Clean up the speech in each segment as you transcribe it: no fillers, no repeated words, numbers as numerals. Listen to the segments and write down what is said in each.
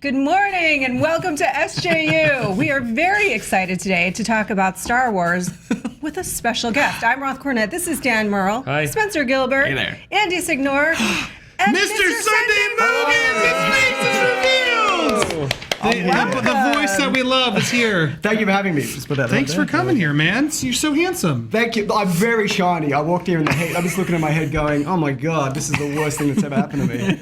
Good morning and welcome to SJU. We are very excited today to talk about Star Wars with a special guest. I'm Roth Cornet. This is Dan Murrell. Hi. Spencer Gilbert. Hey there. Andy Signore. And Mr. Sunday Movies is revealed! The voice that we love is here. Thank you for having me. Just put that Thanks for coming here, man. You're so handsome. Thank you. I'm very shiny. I walked here in the heat. I'm just looking at my head going, oh my God, this is the worst thing that's ever happened to me.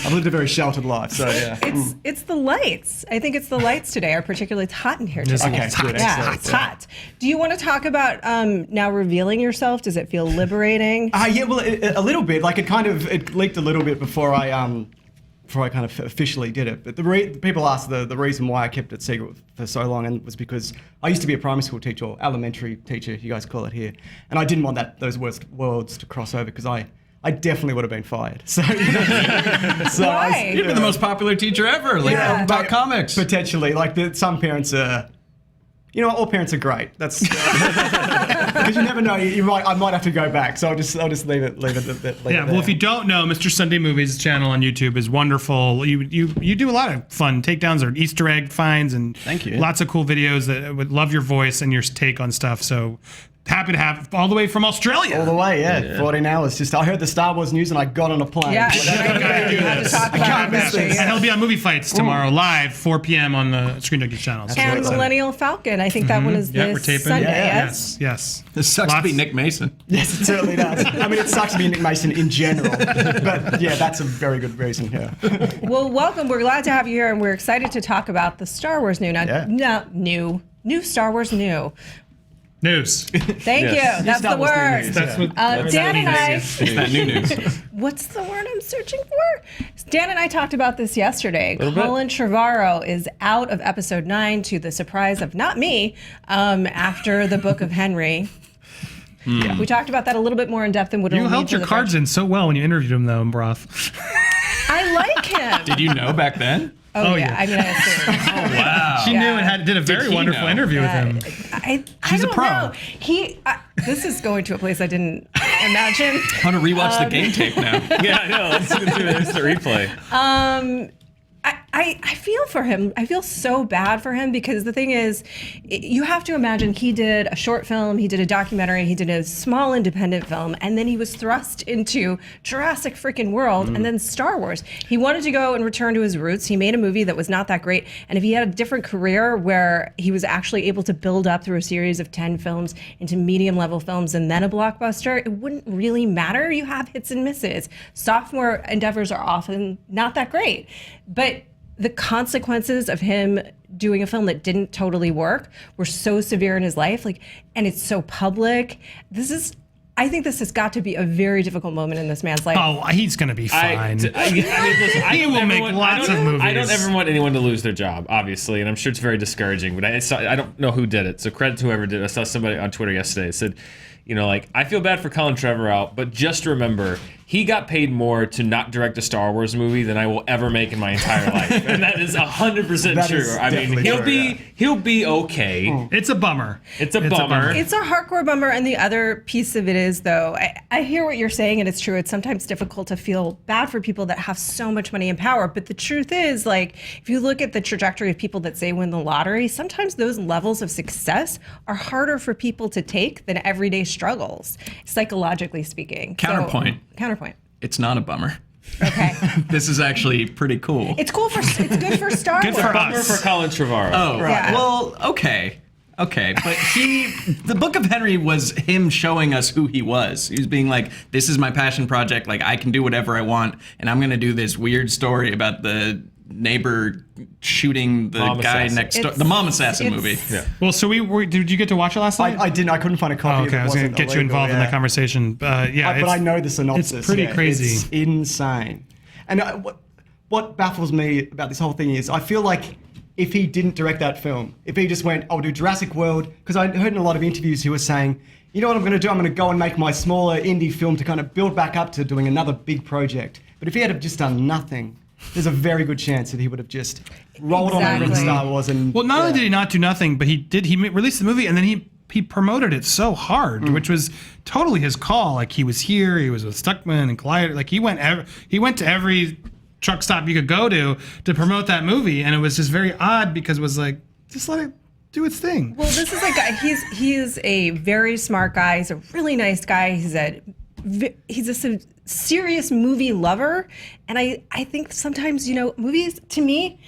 I've lived a very sheltered life, so yeah. It's the lights. I think it's the lights today are particularly hot in here today. Okay, good. Yeah, it's hot. Do you want to talk about now revealing yourself? Does it feel liberating? Yeah, well, a little bit. Like it leaked a little bit before I kind of officially did it. But people asked the reason why I kept it secret for so long, and it was because I used to be a primary school teacher, or elementary teacher, you guys call it here, and I didn't want those worlds to cross over because I definitely would have been fired. So, Why? You've been the most popular teacher ever, about comics. Potentially, some parents are. You know what? All parents are great. That's because you never know. I might have to go back. So I'll just leave it. Well, if you don't know, Mr. Sunday Movies' channel on YouTube is wonderful. You do a lot of fun takedowns or Easter egg finds and thank you. Lots of cool videos that would love your voice and your take on stuff. So. Happy to have all the way from Australia. All the way, yeah. 14 hours. I heard the Star Wars news and I got on a plane. Yeah, you had to talk about it. And he'll be on Movie Fights tomorrow, live, 4 p.m. on the ScreenJunkies channel. So And Millennial Falcon. I think that one is we're this taping. Sunday, Yes. This sucks to be Nick Mason. Yes, it certainly does. I mean, it sucks to be Nick Mason in general. But yeah, that's a very good reason, yeah. Well, welcome. We're glad to have you here and we're excited to talk about the Star Wars new Star Wars new. News. Thank you. That's the word. That's what Dan and I. It's that new news. What's the word I'm searching for? Dan and I talked about this yesterday. Colin Trevorrow is out of episode 9 to the surprise of not me after the Book of Henry. Yeah, we talked about that a little bit more in depth than would You held your cards in so well when you interviewed him, though, Broth. I like him. Did you know back then? Oh yeah. I mean, I assume. Oh, wow. She knew and did a very wonderful interview with him. She's a pro. Know. This is going to a place I didn't imagine. I want to rewatch the game tape now. Yeah, I know. Let's do the instant replay. I feel for him. I feel so bad for him because the thing is, you have to imagine he did a short film, he did a documentary, he did a small independent film, and then he was thrust into Jurassic freaking World and then Star Wars. He wanted to go and return to his roots. He made a movie that was not that great, and if he had a different career where he was actually able to build up through a series of 10 films into medium-level films and then a blockbuster, it wouldn't really matter. You have hits and misses. Sophomore endeavors are often not that great, but the consequences of him doing a film that didn't totally work were so severe in his life, and it's so public. I think this has got to be a very difficult moment in this man's life. Oh, he's going to be fine. He will make lots of movies. I don't ever want anyone to lose their job, obviously, and I'm sure it's very discouraging, but I don't know who did it, so credit to whoever did it. I saw somebody on Twitter yesterday that said, I feel bad for Colin Trevorrow, but just remember, he got paid more to not direct a Star Wars movie than I will ever make in my entire life, and that is 100% true. I mean, he'll be okay. It's a bummer. It's a bummer. It's a hardcore bummer, and the other piece of it is, though, I hear what you're saying, and it's true. It's sometimes difficult to feel bad for people that have so much money and power, but the truth is, if you look at the trajectory of people that say win the lottery, sometimes those levels of success are harder for people to take than everyday struggles, psychologically speaking. Counterpoint. It's not a bummer. Okay. This is actually pretty cool. It's cool it's good for Star Wars. Good for Bummer us. for Colin Trevorrow. Oh, right. Yeah. Well, okay. But the Book of Henry was him showing us who he was. He was being like, this is my passion project. I can do whatever I want. And I'm going to do this weird story about the neighbor shooting the guy next door. The Mom Assassin movie. Yeah. Well, so did you get to watch it last night? I didn't. I couldn't find a copy. Okay, I was going to get you involved in that conversation. But I know the synopsis. It's pretty crazy. It's insane. And what baffles me about this whole thing is I feel like if he didn't direct that film, if he just went, I'll do Jurassic World, because I heard in a lot of interviews he was saying, you know what I'm going to do? I'm going to go and make my smaller indie film to kind of build back up to doing another big project. But if he had just done nothing, there's a very good chance that he would have just rolled on over with Star Wars. And well, not only did he not do nothing, but he released the movie and then he promoted it so hard, which was totally his call. He was here, he was with Stuckman and Collider. He went to every truck stop you could go to promote that movie, and it was just very odd because it was like, just let it do its thing. Well, this is like he's a very smart guy. He's a really nice guy. He's a serious movie lover, and I think sometimes, you know, movies, to me,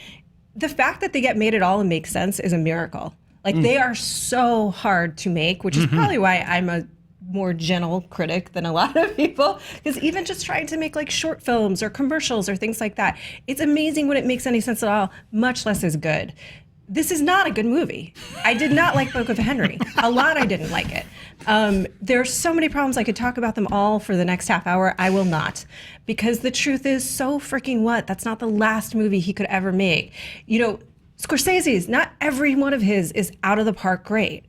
the fact that they get made at all and make sense is a miracle. Like they are so hard to make, which is probably why I'm a more gentle critic than a lot of people, because even just trying to make like short films or commercials or things like that, it's amazing when it makes any sense at all, much less is good. This is not a good movie. I did not like Book of Henry. A lot I didn't like it. There's so many problems. I could talk about them all for the next half hour. I will not. Because the truth is, so freaking what? That's not the last movie he could ever make. You know, Scorsese's, not every one of his is out of the park great.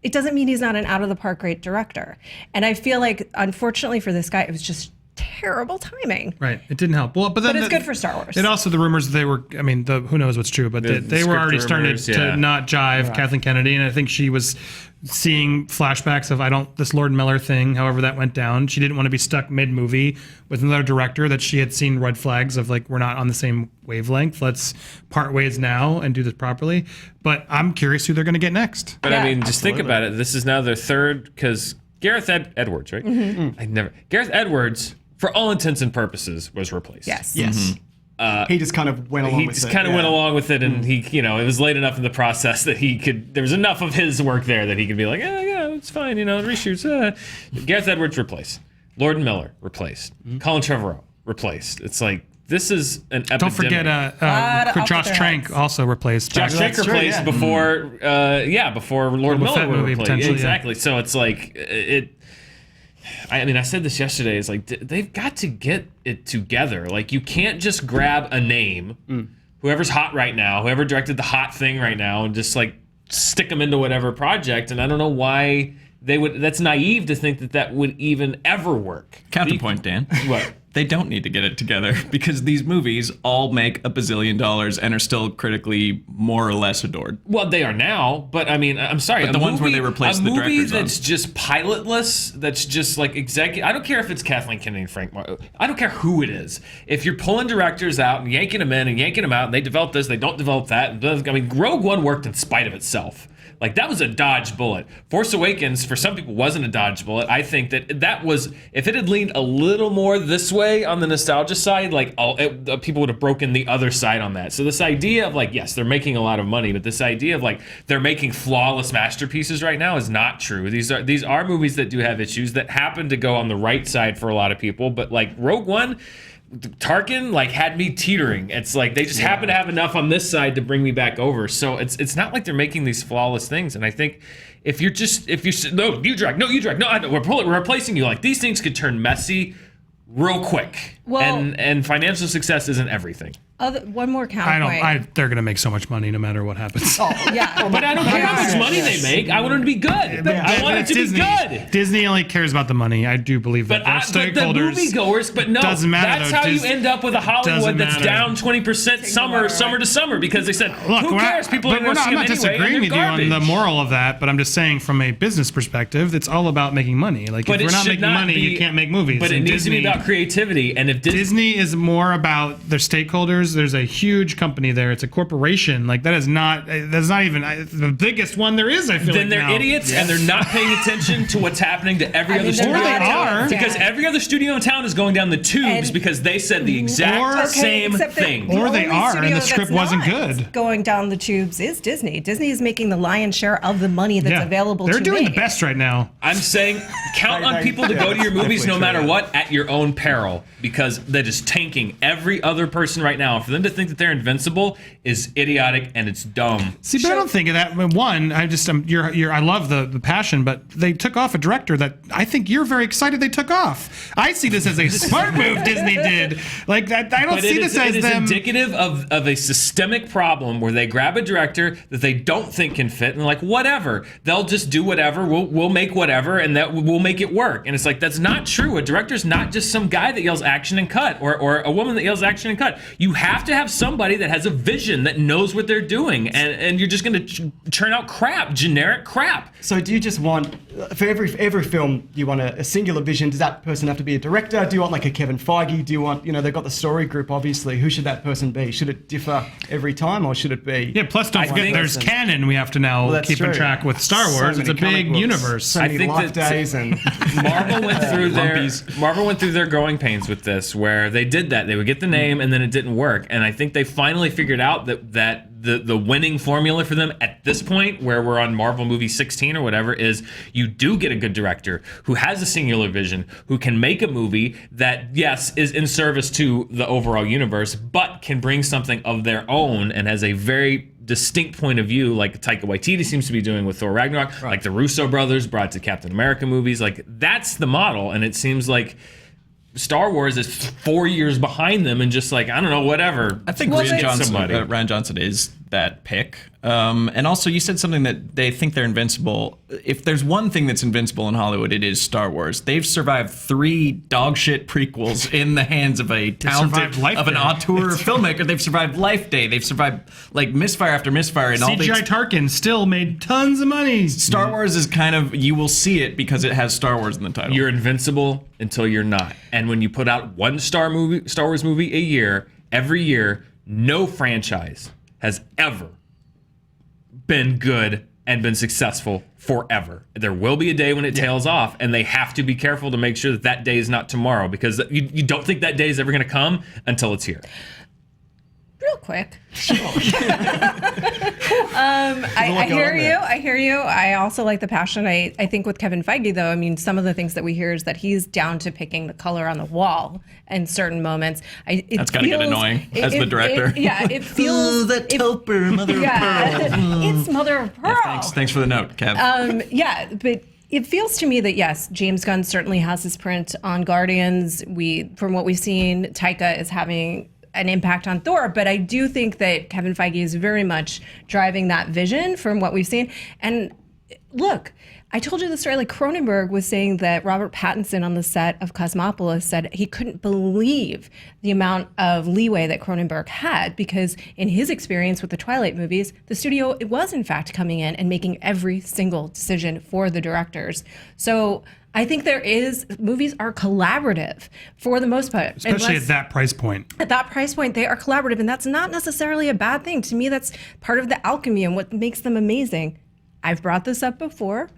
It doesn't mean he's not an out of the park great director. And I feel like, unfortunately for this guy, it was just terrible timing. Right, it didn't help. Well, but then it's good for Star Wars. And also the rumors that they were, I mean, who knows what's true, but they were already starting to not jive Kathleen Kennedy, and I think she was seeing flashbacks of this Lord Miller thing, however that went down. She didn't want to be stuck mid-movie with another director that she had seen red flags of, like, we're not on the same wavelength. Let's part ways now and do this properly. But I'm curious who they're going to get next. But I mean, just think about it. This is now their third, because Gareth Edwards, right? Gareth Edwards, for all intents and purposes, was replaced. Yes. He just kind of went along with it. He just kind of went along with it, and he, you know, it was late enough in the process that there was enough of his work there that he could be like, yeah, it's fine, you know, reshoots. Gareth Edwards replaced. Lord Miller replaced. Colin Trevorrow replaced. It's like, this is an epidemic. Don't forget Josh Trank also replaced. Josh Trank replaced before Lord Miller movie, replaced. Exactly. So it's like, I mean, I said this yesterday. It's like they've got to get it together. Like, you can't just grab a name, whoever's hot right now, whoever directed the hot thing right now, and just like stick them into whatever project. And I don't know why they would. That's naive to think that would even ever work. Counterpoint, Dan. What? They don't need to get it together because these movies all make $1 billion and are still critically more or less adored. Well, they are now, but I mean, I'm sorry. But the ones where they replace the directors, a movie that's just pilotless, that's just like executive. I don't care if it's Kathleen Kennedy and Frank Martin. I don't care who it is. If you're pulling directors out and yanking them in and yanking them out, and they develop this, they don't develop that. I mean, Rogue One worked in spite of itself. Like, that was a dodged bullet. Force Awakens, for some people, wasn't a dodged bullet. I think that was, if it had leaned a little more this way on the nostalgia side, like, people would have broken the other side on that. So this idea of, like, yes, they're making a lot of money, but this idea of, like, they're making flawless masterpieces right now is not true. These are movies that do have issues that happen to go on the right side for a lot of people, but, like, Rogue One, Tarkin, like, had me teetering. It's like they just happen to have enough on this side to bring me back over. So it's not like they're making these flawless things. And I think if you no, you drag, we're replacing you. Like, these things could turn messy real quick. Well, and financial success isn't everything. One more counterpoint. They're going to make so much money no matter what happens. Yeah. But I don't care how much money they make. I want them to be good. But I want it to Disney. be good. Disney only cares about the money. I do believe that. But the moviegoers, but no, doesn't matter, that's though. how you end up with a Hollywood that's matter. down 20% summer to summer, because they said, who cares? People are going to see I'm them not anyway, disagreeing and with they're you on the garbage. moral of that, but I'm just saying from a business perspective, it's all about making money. Like, But if it we're not should making money, you can't make movies. But it And needs to be Disney- about creativity. And if Disney is more about their stakeholders. There's a huge company there. It's a corporation. Like, that's not even the biggest one there is. I feel then like they're now. idiots and they're not paying attention to what's happening to every other studio. Or they in town. are. Because every other studio in town is going down the tubes because they said the exact same thing. Or they are, and the script wasn't good. Going down the tubes is Disney. Disney is making the lion's share of the money that's available to They're doing make. the best right now. I'm saying count on people to go to your movies no matter what at your own peril, because that is tanking every other person right now. For them to think that they're invincible is idiotic and it's dumb. See, but I don't think of that. One, I just I love the passion, but they took off a director that I think you're very excited they took off. I see this as a smart move Disney did. Like, I don't see this as it is them. indicative of a systemic problem where they grab a director that they don't think can fit and like, whatever, they'll just do whatever, we'll make whatever, and that we'll make it work. And it's like, that's not true. A director's not just some guy that yells action and cut, or a woman that yells action and cut. You have have to have somebody that has a vision, that knows what they're doing, and you're just going to churn out crap, generic crap. So do you just want, for every film, you want a singular vision? Does that person have to be a director? Do you want like a Kevin Feige? Do you want, they've got the story group, obviously. Who should that person be? Should it differ every time, or should it be? Yeah, plus don't forget there's canon we have to now keep in track with Star Wars. It's a big universe. So many life days and Marvel went through their growing pains with this, where they did that. They would get the name and then it didn't work. And I think they finally figured out that the winning formula for them at this point, where we're on Marvel movie 16 or whatever, is you do get a good director who has a singular vision, who can make a movie that, yes, is in service to the overall universe, but can bring something of their own and has a very distinct point of view, like Taika Waititi seems to be doing with Thor Ragnarok, like the Russo brothers brought to Captain America movies. Like, that's the model, and it seems like Star Wars is 4 years behind them and just like, I don't know, whatever. I think Rian Johnson is that pick. And also, you said something that they think they're invincible. If there's one thing that's invincible in Hollywood, it is Star Wars. They've survived 3 dogshit prequels in the hands of an auteur filmmaker. They've survived Life Day. They've survived like misfire after misfire. And CGI Tarkin still made tons of money. Star Wars is kind of, you will see it because it has Star Wars in the title. You're invincible until you're not. And when you put out one Star Wars movie a year, every year, no franchise has ever been good and been successful forever. There will be a day when it tails off, and they have to be careful to make sure that that day is not tomorrow, because you don't think that day is ever going to come until it's here. Real quick. I hear you. I also like the passion. I think with Kevin Feige, though, I mean, some of the things that we hear is that he's down to picking the color on the wall in certain moments. That's got to get annoying as the director. It feels... that tauper, mother of pearl. It's mother of pearl. Yeah, thanks for the note, Kev. But it feels to me that, yes, James Gunn certainly has his print on Guardians. From what we've seen, Taika is having an impact on Thor, but I do think that Kevin Feige is very much driving that vision from what we've seen. And look, I told you the story, like Cronenberg was saying that Robert Pattinson on the set of Cosmopolis said he couldn't believe the amount of leeway that Cronenberg had, because in his experience with the Twilight movies, the studio, it was in fact coming in and making every single decision for the directors. So I think movies are collaborative for the most part. Especially at that price point. At that price point, they are collaborative, and that's not necessarily a bad thing. To me, that's part of the alchemy and what makes them amazing. I've brought this up before,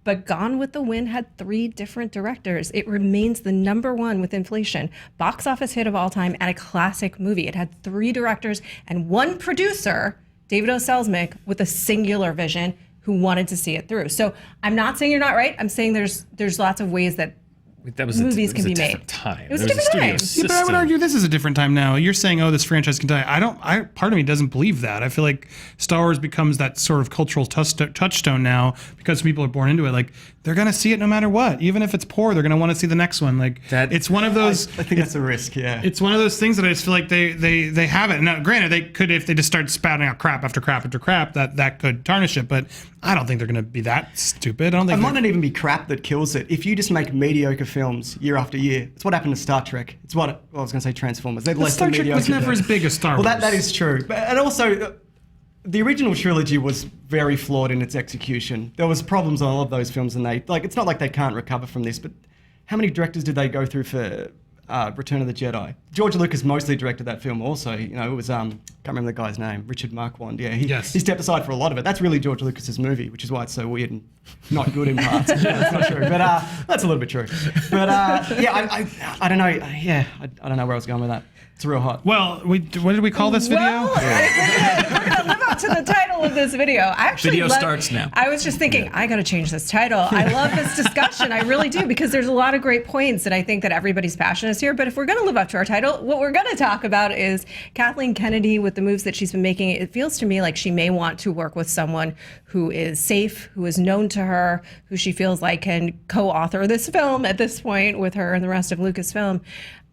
but Gone with the Wind had 3 different directors. It remains the #1 with inflation, box office hit of all time, and a classic movie. It had 3 directors and 1 producer, David O. Selznick, with a singular vision, who wanted to see it through. So I'm not saying you're not right. I'm saying there's lots of ways that movies can be made. Time. It was a different time. Yeah, but I would argue this is a different time now. You're saying, oh, this franchise can die. Part of me doesn't believe that. I feel like Star Wars becomes that sort of cultural touchstone now because people are born into it. Like, they're going to see it no matter what. Even if it's poor, they're going to want to see the next one. Like, it's one of those... I think that's a risk, yeah. It's one of those things that I just feel like they have it. Now, granted, they could, if they just start spouting out crap after crap after crap, that could tarnish it. But I don't think they're going to be that stupid. It might not even be crap that kills it. If you just make mediocre films year after year, it's what happened to Star Trek. It's what... Well, I was going to say Transformers. They're less Star Trek was never as big as Star Wars. Well, that is true. And also... The original trilogy was very flawed in its execution. There was problems on all of those films, and it's not like they can't recover from this, but how many directors did they go through for Return of the Jedi? George Lucas mostly directed that film also. It was, can't remember the guy's name, Richard Marquand. Yeah, he stepped aside for a lot of it. That's really George Lucas's movie, which is why it's so weird and not good in parts. That's not true, but that's a little bit true. But I don't know. Yeah, I don't know where I was going with that. It's real hot. Well, what did we call this video? Well, we're going to live up to the title of this video. Video starts now. I was just thinking, I got to change this title. I love this discussion. I really do, because there's a lot of great points, and I think that everybody's passion is here. But if we're going to live up to our title, what we're going to talk about is Kathleen Kennedy with the moves that she's been making. It feels to me like she may want to work with someone who is safe, who is known to her, who she feels like can co-author this film at this point with her and the rest of Lucasfilm.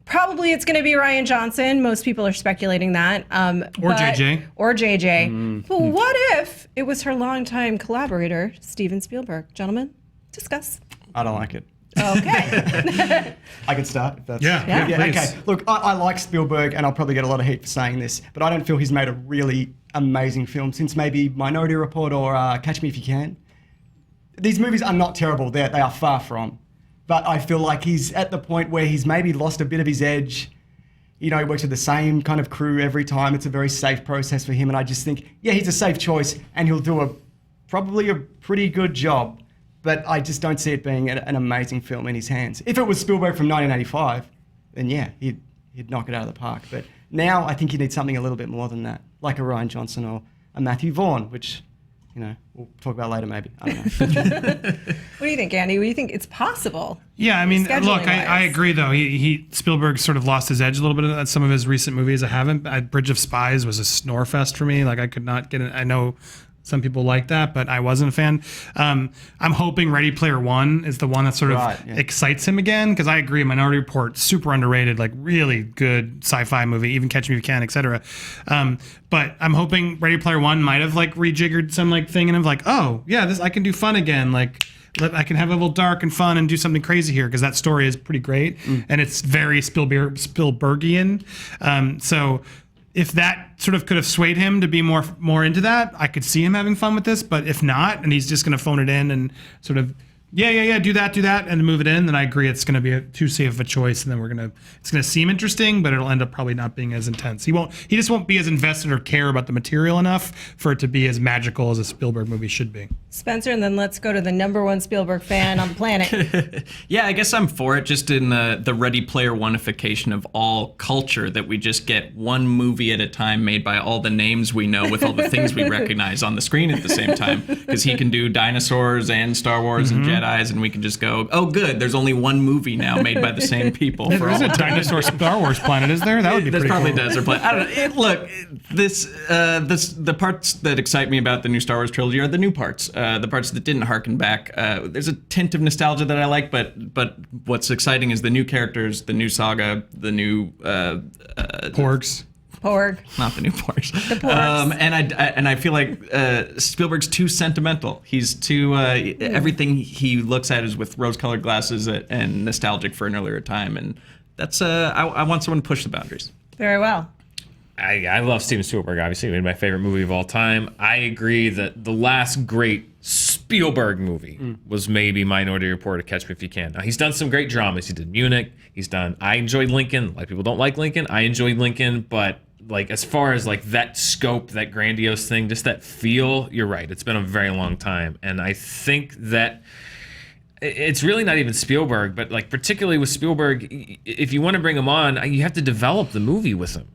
Probably it's going to be Rian Johnson. Most people are speculating that. Or JJ. Or JJ. But what if it was her longtime collaborator, Steven Spielberg? Gentlemen, discuss. I don't like it. Okay. I can start if that's... Yeah, please. Okay. Look, I like Spielberg, and I'll probably get a lot of heat for saying this, but I don't feel he's made a really amazing film since maybe Minority Report or Catch Me If You Can. These movies are not terrible. They are far from. But I feel like he's at the point where he's maybe lost a bit of his edge. You know, he works with the same kind of crew every time. It's a very safe process for him, and I just think, yeah, he's a safe choice, and he'll do probably a pretty good job. But I just don't see it being an amazing film in his hands. If it was Spielberg from 1985, then yeah, he'd knock it out of the park. But now I think you need something a little bit more than that, like a Rian Johnson or a Matthew Vaughn, which, you know, we'll talk about later maybe. I don't know. What do you think, Andy? What do you think? It's possible. Yeah, I mean, look, Scheduling-wise. I agree though. Spielberg sort of lost his edge a little bit at some of his recent movies. I haven't. Bridge of Spies was a snore fest for me. Like I could not get it. I know some people like that, but I wasn't a fan. I'm hoping Ready Player One is the one that sort of excites him again, because I agree, Minority Report, super underrated, like really good sci-fi movie, even Catch Me If You Can, etc. But I'm hoping Ready Player One might have like rejiggered some like thing, and I'm like, oh yeah, this I can do fun again, like I can have a little dark and fun and do something crazy here, because that story is pretty great and it's very Spielbergian. So if that sort of could have swayed him to be more into that, I could see him having fun with this. But if not, and he's just going to phone it in and sort of, do that, and move it in, then I agree it's going to be too safe of a choice, and then it's going to seem interesting, but it'll end up probably not being as intense. He just won't be as invested or care about the material enough for it to be as magical as a Spielberg movie should be. Spencer, and then let's go to the #1 Spielberg fan on the planet. Yeah, I guess I'm for it, just in the Ready Player One-ification of all culture, that we just get one movie at a time made by all the names we know with all the things we recognize on the screen at the same time, because he can do dinosaurs and Star Wars and Jedis, and we can just go, oh good, there's only one movie now made by the same people. There is a dinosaur Star Wars planet, is there? That would be pretty probably cool. does. I don't know. Look, the parts that excite me about the new Star Wars trilogy are the new parts. The parts that didn't harken back. There's a tint of nostalgia that I like, but what's exciting is the new characters, the new saga, the new Porgs. Porg. Not the new Porgs. The Porgs. And I feel like Spielberg's too sentimental. He's too everything he looks at is with rose-colored glasses and nostalgic for an earlier time, and that's I want someone to push the boundaries. Very well. I love Steven Spielberg, obviously. He made my favorite movie of all time. I agree that the last great Spielberg movie was maybe Minority Report or Catch Me If You Can. Now, he's done some great dramas. He did Munich. I enjoyed Lincoln. A lot of people don't like Lincoln. I enjoyed Lincoln, but like as far as like that scope, that grandiose thing, just that feel, you're right. It's been a very long time. And I think that it's really not even Spielberg, but like particularly with Spielberg, if you want to bring him on, you have to develop the movie with him.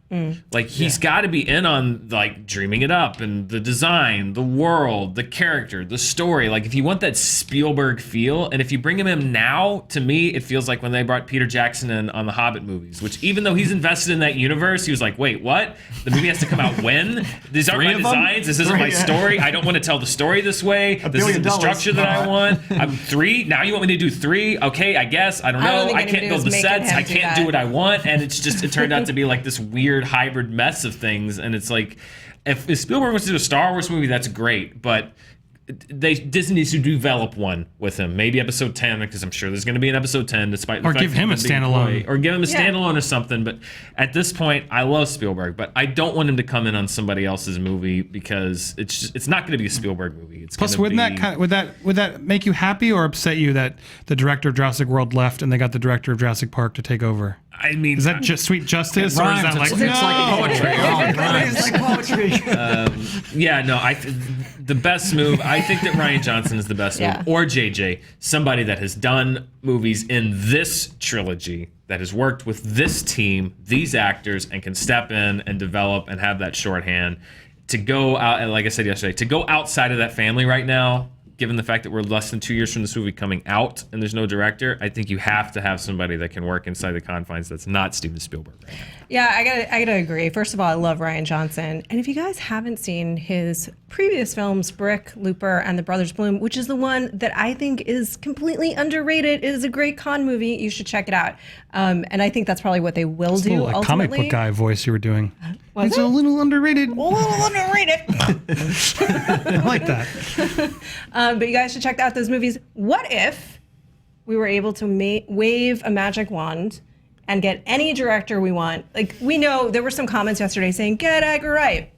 Like he's got to be in on like dreaming it up and the design, the world, the character, the story. Like if you want that Spielberg feel, and if you bring him in now, to me it feels like when they brought Peter Jackson in on the Hobbit movies, which even though he's invested in that universe, he was like, wait, what? The movie has to come out when? These aren't my designs. This isn't my story. I don't want to tell the story this way. This isn't the structure that I want. I'm 3. Now you want me to do 3? Okay, I guess. I don't know. I can't build the sets. I can't do what I want. And it's just, it turned out to be like this weird hybrid mess of things. And it's like, if Spielberg wants to do a Star Wars movie, that's great. But Disney needs to develop one with him. Maybe episode 10, because I'm sure there's going to be an episode 10, despite the fact give him a standalone. Or give him a standalone or something. But at this point, I love Spielberg, but I don't want him to come in on somebody else's movie, because it's not going to be a Spielberg movie. It's Plus, would that make you happy or upset you that the director of Jurassic World left and they got the director of Jurassic Park to take over? I mean, is that just sweet justice, or is that like it's like poetry? It's like poetry. Yeah, no. The best move. I think that Rian Johnson is the best move, or JJ, somebody that has done movies in this trilogy, that has worked with this team, these actors, and can step in and develop and have that shorthand to go out. And like I said yesterday, to go outside of that family right now, given the fact that we're less than 2 years from this movie coming out and there's no director, I think you have to have somebody that can work inside the confines that's not Steven Spielberg right now. Yeah, I gotta agree. First of all, I love Rian Johnson. And if you guys haven't seen his previous films, Brick, Looper, and The Brothers Bloom, which is the one that I think is completely underrated, it is a great con movie, you should check it out. And I think that's probably what they will do ultimately. Like comic book guy voice you were doing. It's a little underrated. A little underrated. I like that. But you guys should check out those movies. What if we were able to wave a magic wand and get any director we want, like, we know there were some comments yesterday saying, get Edgar Wright.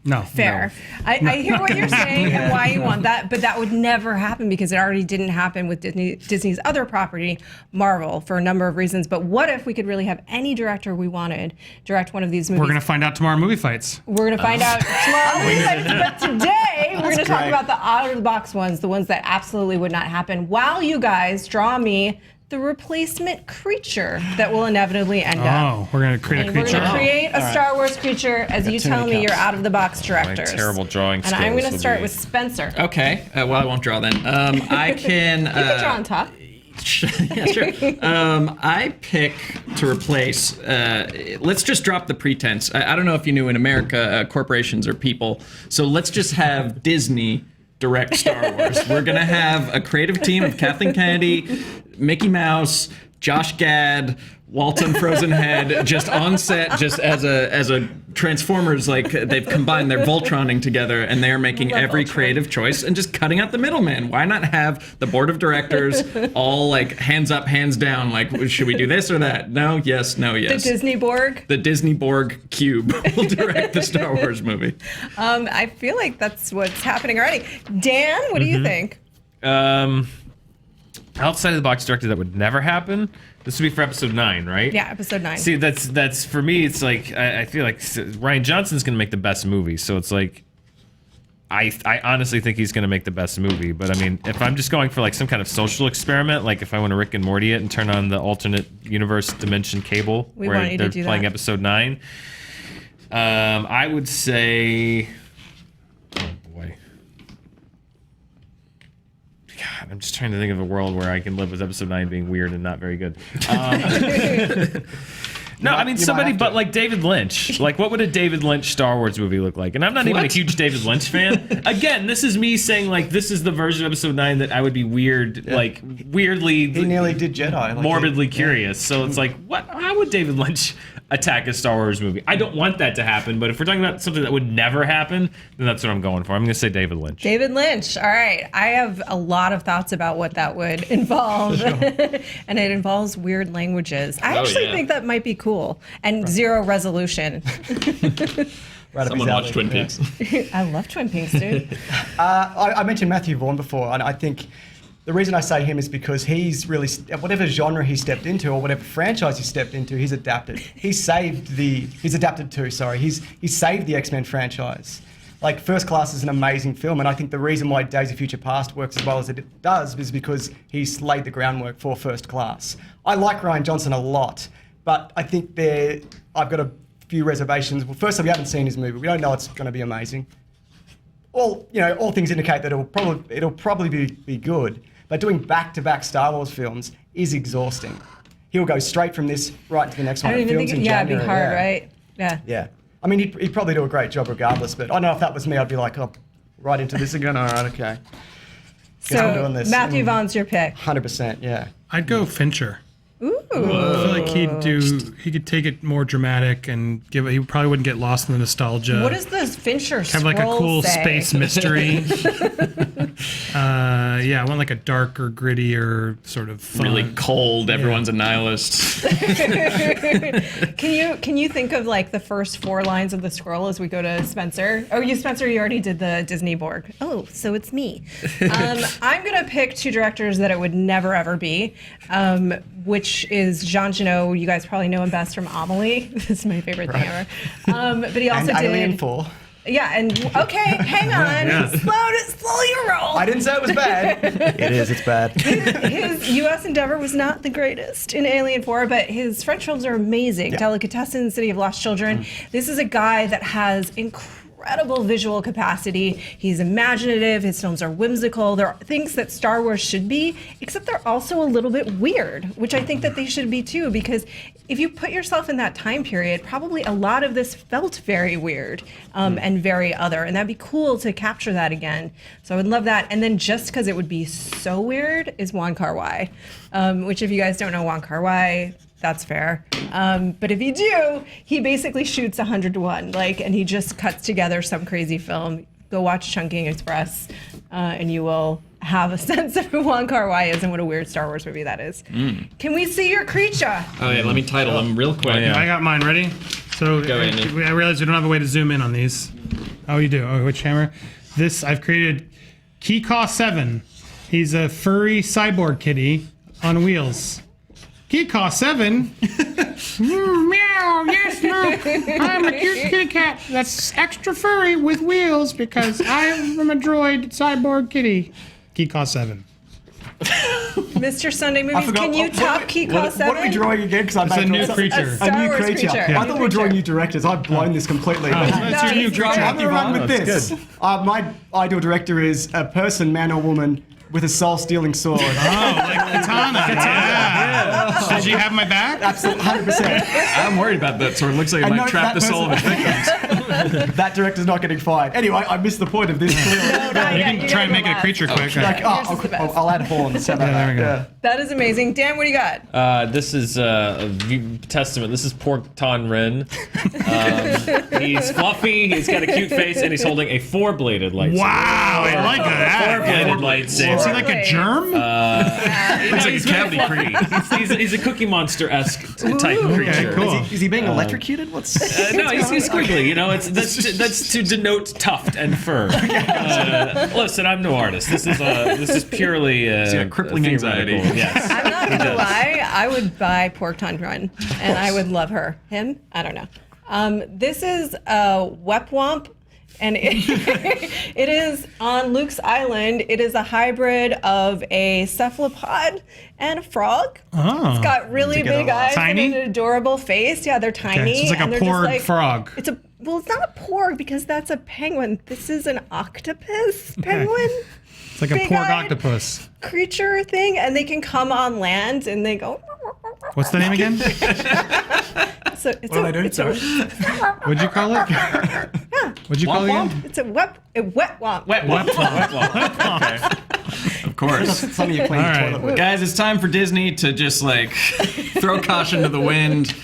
No. Fair. No. I hear what you're saying and why you want that, but that would never happen because it already didn't happen with Disney's other property, Marvel, for a number of reasons. But what if we could really have any director we wanted direct one of these movies? We're going to find out tomorrow in Movie Fights. We're going to find out tomorrow. But today, we're going to talk about the out-of-the-box ones, the ones that absolutely would not happen, while you guys draw me the replacement creature that will inevitably end up. Oh, we're going to create a creature. We're going to create a Star Wars creature as you tell me your out-of-the-box directors. My terrible drawing skills. And I'm going to start with Spencer. Okay. Well, I won't draw then. I can. You can draw on top. Yeah, sure. I pick to replace. Let's just drop the pretense. I don't know if you knew, in America, corporations are people. So let's just have Disney direct Star Wars. We're gonna have a creative team of Kathleen Kennedy, Mickey Mouse, Josh Gad, Walton Frozen Head, just on set, just as a Transformers, like they've combined, they're Voltroning together, and they're making every creative choice and just cutting out the middleman. Why not have the board of directors all like hands up, hands down, like, should we do this or that? No, yes, no, yes. The Disney Borg? The Disney Borg Cube will direct the Star Wars movie. I feel like that's what's happening already. Dan, what do you think? Outside of the box director, that would never happen. This would be for episode 9, right? Yeah, episode 9. See, that's for me. It's like I feel like Rian Johnson's gonna make the best movie. So it's like I honestly think he's gonna make the best movie. But I mean, if I'm just going for like some kind of social experiment, like if I want to Rick and Morty it and turn on the alternate universe dimension cable where they're playing episode 9, I would say, oh boy. God, I'm just trying to think of a world where I can live with episode 9 being weird and not very good. No, I mean somebody, but like David Lynch. Like, what would a David Lynch Star Wars movie look like? And I'm not even a huge David Lynch fan. Again, this is me saying like this is the version of episode 9 that I would be weird, like weirdly. He nearly did Jedi. Like morbidly curious. So it's like, what? How would David Lynch attack a Star Wars movie? I don't want that to happen, but if we're talking about something that would never happen, then that's what I'm going for. I'm going to say David Lynch. David Lynch. All right. I have a lot of thoughts about what that would involve. And it involves weird languages. I actually think that might be cool. And zero resolution. Someone watch Twin Peaks. I love Twin Peaks, dude. I mentioned Matthew Vaughn before, and I think the reason I say him is because he's really, whatever genre he stepped into or whatever franchise he stepped into, he's adapted. He's saved the X-Men franchise. Like, First Class is an amazing film, and I think the reason why Days of Future Past works as well as it does is because he's laid the groundwork for First Class. I like Rian Johnson a lot, but I think I've got a few reservations. Well, firstly, we haven't seen his movie. We don't know it's going to be amazing. All things indicate that it'll probably be good. But doing back-to-back Star Wars films is exhausting. He'll go straight from this right to the next one. I don't even think, it'd be hard, right? Yeah. Yeah. I mean, he'd probably do a great job regardless, but I don't know if that was me, I'd be like, oh, right into this again? All right, okay. So, Matthew Vaughn's your pick. 100%, yeah. I'd go Fincher. Ooh. I feel like he could take it more dramatic and he probably wouldn't get lost in the nostalgia. What does the Fincher have like a cool say? Space mystery? I want like a darker, grittier sort of fun. Really cold. Everyone's a nihilist. Can you think of like the first 4 lines of the scroll as we go to Spencer? Oh, Spencer, you already did the Disney Borg. Oh, so it's me. I'm gonna pick 2 directors that it would never ever be, which is Jean Genet. You guys probably know him best from Amelie. This is my favorite thing ever. But he also did Alien 4. Yeah, and okay, hang on. Slow your roll. I didn't say it was bad. It is, it's bad. His U.S. endeavor was not the greatest in Alien 4, but his French films are amazing. Yeah. Delicatessen, City of Lost Children. This is a guy that has incredible visual capacity. He's imaginative. His films are whimsical. They're things that Star Wars should be, except they're also a little bit weird, which I think that they should be too, because if you put yourself in that time period, probably a lot of this felt very weird and very other, and that'd be cool to capture that again. So I would love that. And then just because it would be so weird is Wong Kar-wai, which if you guys don't know Wong Kar-wai, that's fair. But if you do, he basically shoots 100 to 1, and he just cuts together some crazy film. Go watch Chungking Express. and you will have a sense of who Wong Kar-wai is and what a weird Star Wars movie that is. Can we see your creature? Oh yeah, let me title them real quick. I got mine ready. So Go, Andy. I realize we don't have a way to zoom in on these. Oh, you do. Oh, which camera? This I've created. Kikaw 7. He's a furry cyborg kitty on wheels. Kikaw 7. Meow. Yes, look. I'm a cute kitty cat that's extra furry with wheels because I am a droid cyborg kitty. Kikaw 7. Mr. Sunday Movies, can you top Kikaw 7? What are we drawing again? Because It's a new creature. Star A new Wars creature. creature. I thought we were drawing new directors. I've blown this completely. That's your new he's creature. I'm gonna run with That's this. My ideal director is a person, man or woman, with a soul-stealing sword. Oh, like Katana. Yeah. Did you have my back? Absolutely, 100%. I'm worried about that sword. Looks like it And might no, trap that the soul of its victims. That director's not getting fired. Anyway, I missed the point of this. You can try and make it a creature quick. Like, Yours is the best. I'll add horns. How about there we that? go. That is amazing. Dan, what do you got? This is a testament. This is Pork Ton Rin. He's fluffy. He's got a cute face, and he's holding a 4-bladed lightsaber. Wow, I like that. 4-bladed lightsaber. Is he like a germ? Looks like a cavity creature. He's a Cookie Monster-esque type creature. cool. Is he being electrocuted? What's No, he's squiggly. You know, that's to denote tuft and fur. Listen, I'm no artist. This is purely. He's got crippling anxiety. Yes. I'm not gonna lie. I would buy Pork Ton Run, and I would love her. Him? I don't know. This is a Wepwomp, and it is on Luke's island. It is a hybrid of a cephalopod and a frog. Oh. It's got really big eyes Tiny? and an adorable face. Yeah, they're tiny. Okay, so it's like and a they're just porg frog. Well, it's not a porg because that's a penguin. This is an octopus penguin. It's like a porg big-eyed octopus. Creature thing, and they can come on land and they go. What's the name again? What am I doing? Sorry. What'd you call it? What'd you call it again? It's a wet womp. Of course. Some of you playing All right. toilet with. Guys, it's time for Disney to just like throw caution to the wind.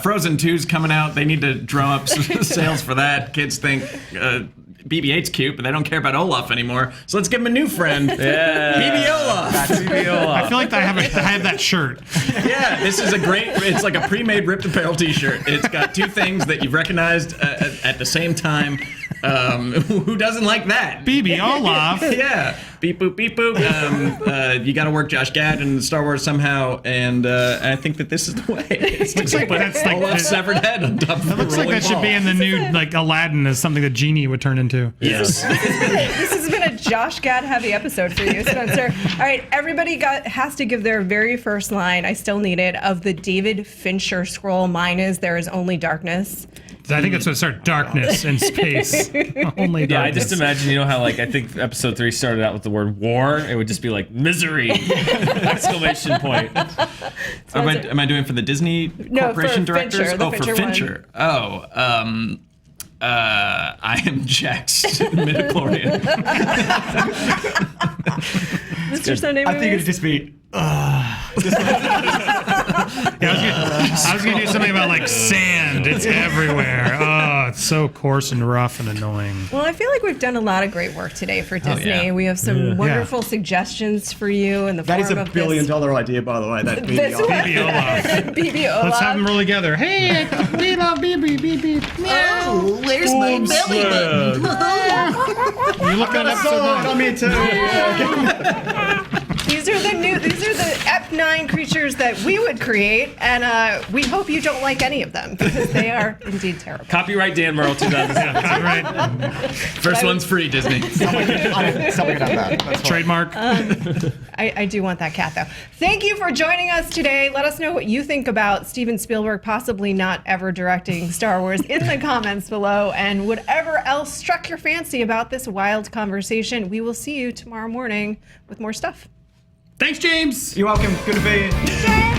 Frozen 2's coming out. They need to drum up sales for that. Kids think BB-8's cute, but they don't care about Olaf anymore. So let's give him a new friend. Yeah. BB Olaf. I feel like I have that shirt. Yeah, this is it's like a pre-made ripped apparel t-shirt. It's got two things that you've recognized at the same time. Who doesn't like that? BB Olaf. Yeah. Beep boop beep boop. You got to work Josh Gad in Star Wars somehow, and I think that this is the way. It's Looks like that's like Olaf's severed head on top of It looks like that should be in the new like Aladdin as something that Genie would turn into. Yes. This has been a Josh Gad heavy episode for you, Spencer. All right, everybody has to give their very first line. I still need it of the David Fincher scroll. Mine is "There is only darkness." I think it's going to start darkness in space. Only darkness. Yeah, I just imagine, you know how like I think episode 3 started out with the word war. It would just be like misery! Exclamation point. Am I doing for the Disney Corporation for directors? Fincher, the for Fincher one. Fincher. I am Jax midichlorian. Mr. Sunday I think it'd Movies. just be. I was going to do something about like sand. It's everywhere. Oh, it's so coarse and rough and annoying. Well, I feel like we've done a lot of great work today for Disney. yeah. We have some wonderful suggestions for you in the That form is a of billion-dollar idea, by the way. That this video. one. BB Olaf. BB Olaf. Let's have them roll together. Hey, we love BB, BB. Meow. Where's my belly button? You look at episode 9. Come here too. These are the F9 creatures that we would create, and we hope you don't like any of them because they are indeed terrible. Copyright Dan Murrell 2007. Right. First one's free, Disney. Something about that. That's fine. Trademark. I do want that cat, though. Thank you for joining us today. Let us know what you think about Steven Spielberg possibly not ever directing Star Wars in the comments below, and whatever else struck your fancy about this wild conversation. We will see you tomorrow morning with more stuff. Thanks, James. You're welcome. Good to be here. Yay!